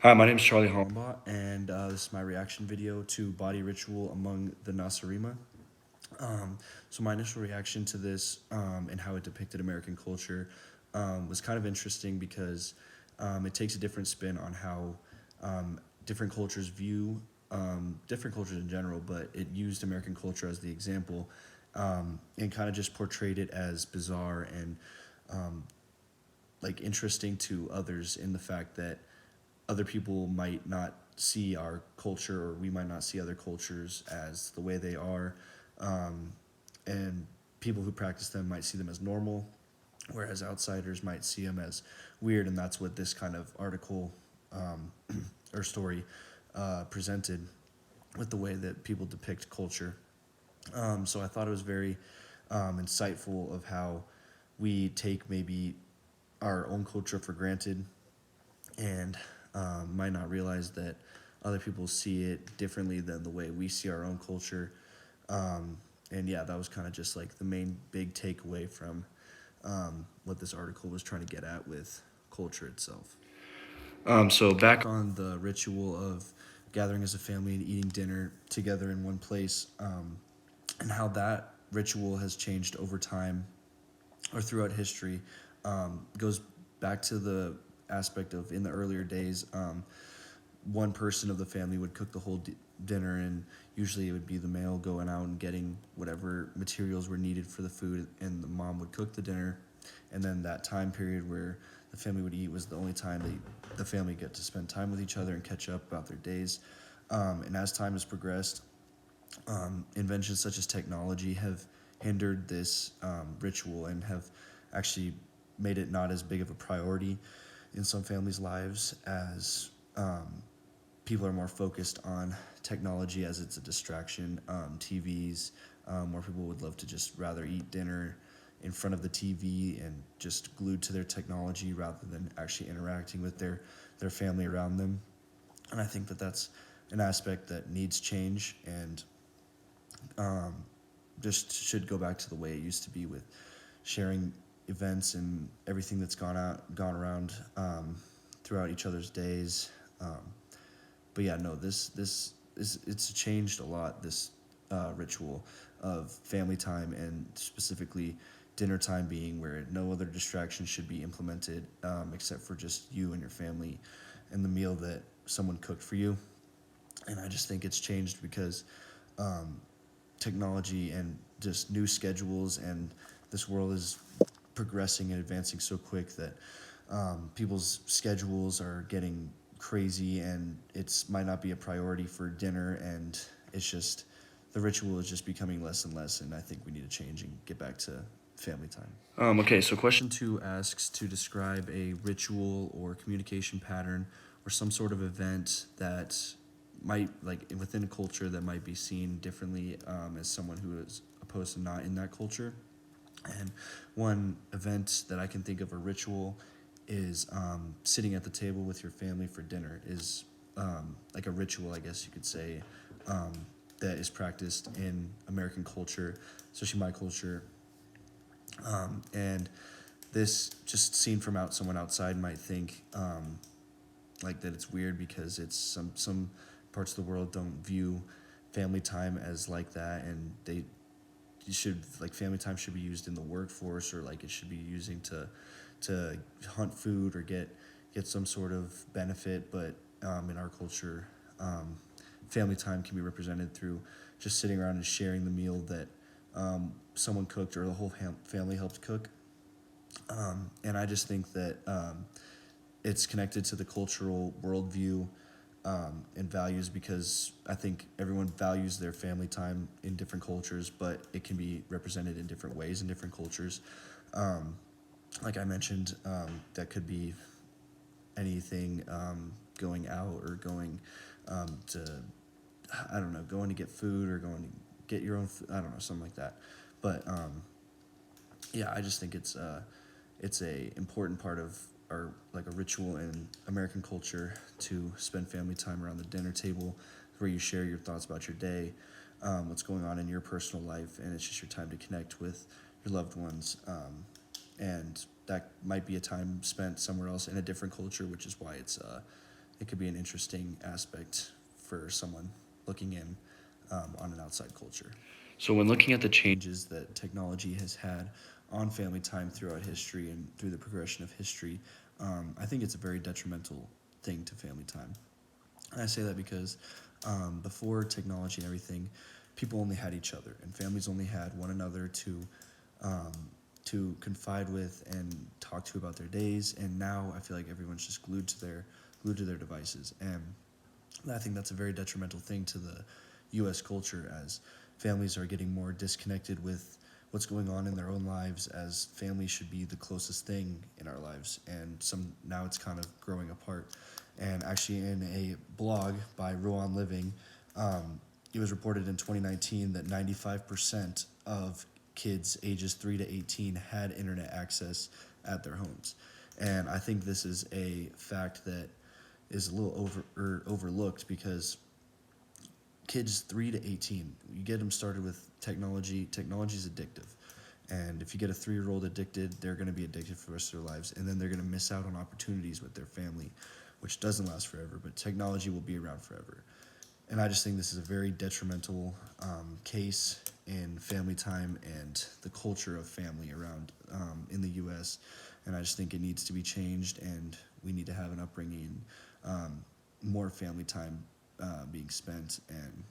Hi, my name is Charlie Hombach, and this is my reaction video to body ritual among the Nasarima. So my initial reaction to this and how it depicted American culture was kind of interesting because it takes a different spin on how different cultures view different cultures in general, but it used American culture as the example and kind of just portrayed it as bizarre and like interesting to others in the fact that other people might not see our culture or we might not see other cultures as the way they are, and people who practice them might see them as normal, whereas outsiders might see them as weird. And that's what this kind of article or story presented with the way that people depict culture. So I thought it was very insightful of how we take maybe our own culture for granted and might not realize that other people see it differently than the way we see our own culture. And yeah, that was kind of just like the main big takeaway from what this article was trying to get at with culture itself. So back on the ritual of gathering as a family and eating dinner together in one place, and how that ritual has changed over time or throughout history, goes back to the aspect of in the earlier days, one person of the family would cook the whole dinner, and usually it would be the male going out and getting whatever materials were needed for the food, and the mom would cook the dinner. And then that time period where the family would eat was the only time the family get to spend time with each other and catch up about their days. And as time has progressed, inventions such as technology have hindered this ritual and have actually made it not as big of a priority in some families' lives, as people are more focused on technology as it's a distraction. TVs, more people would love to just rather eat dinner in front of the TV and just glued to their technology rather than actually interacting with their family around them. And I think that that's an aspect that needs change, and just should go back to the way it used to be with sharing events and everything that's gone around throughout each other's days. But yeah, no, this is it's changed a lot. This ritual of family time, and specifically dinner time, being where no other distractions should be implemented except for just you and your family and the meal that someone cooked for you. And I just think it's changed because technology and just new schedules, and this world is progressing and advancing so quick that people's schedules are getting crazy, and it's might not be a priority for dinner, and it's just the ritual is just becoming less and less, and I think we need to change and get back to family time. Okay, so question two asks to describe a ritual or communication pattern or some sort of event that might, like within a culture, that might be seen differently as someone who is opposed to not in that culture. And one event that I can think of, a ritual, is sitting at the table with your family for dinner. Is like a ritual, I guess you could say, um, that is practiced in American culture, especially my culture. And this, just seen from someone outside might think like that it's weird because it's some parts of the world don't view family time as like that, and they should, like, family time should be used in the workforce, or like it should be using to hunt food or get some sort of benefit. But in our culture, family time can be represented through just sitting around and sharing the meal that someone cooked or the whole family helped cook. And I just think that it's connected to the cultural worldview and values, because I think everyone values their family time in different cultures, but it can be represented in different ways in different cultures. Um, like I mentioned, that could be anything, going out or going to, I don't know, going to get food or going to get your own food, I don't know, something like that. But yeah, I just think it's a important part of our, like, a ritual in American culture to spend family time around the dinner table, where you share your thoughts about your day, what's going on in your personal life, and it's just your time to connect with your loved ones. And that might be a time spent somewhere else in a different culture, which is why it's it could be an interesting aspect for someone looking in on an outside culture. So, when looking at the Changes that technology has had on family time throughout history and through the progression of history, I think it's a very detrimental thing to family time. And I say that because before technology and everything, people only had each other, and families only had one another um, to confide with and talk to about their days. And now I feel like everyone's just glued to their devices, and I think that's a very detrimental thing to the U.S. culture, as families are getting more disconnected with what's going on in their own lives, as family should be the closest thing in our lives, and some now it's kind of growing apart. And actually, in a blog by Ruan Living, it was reported in 2019 that 95% of kids ages 3 to 18 had internet access at their homes. And I think this is a fact that is a little overlooked, because kids 3 to 18, you get them started with technology. Technology is addictive. And if you get a 3-year-old addicted, they're going to be addicted for the rest of their lives. And then they're going to miss out on opportunities with their family, which doesn't last forever, but technology will be around forever. And I just think this is a very detrimental case in family time and the culture of family around in the U.S. And I just think it needs to be changed, and we need to have an upbringing, more family time being spent, and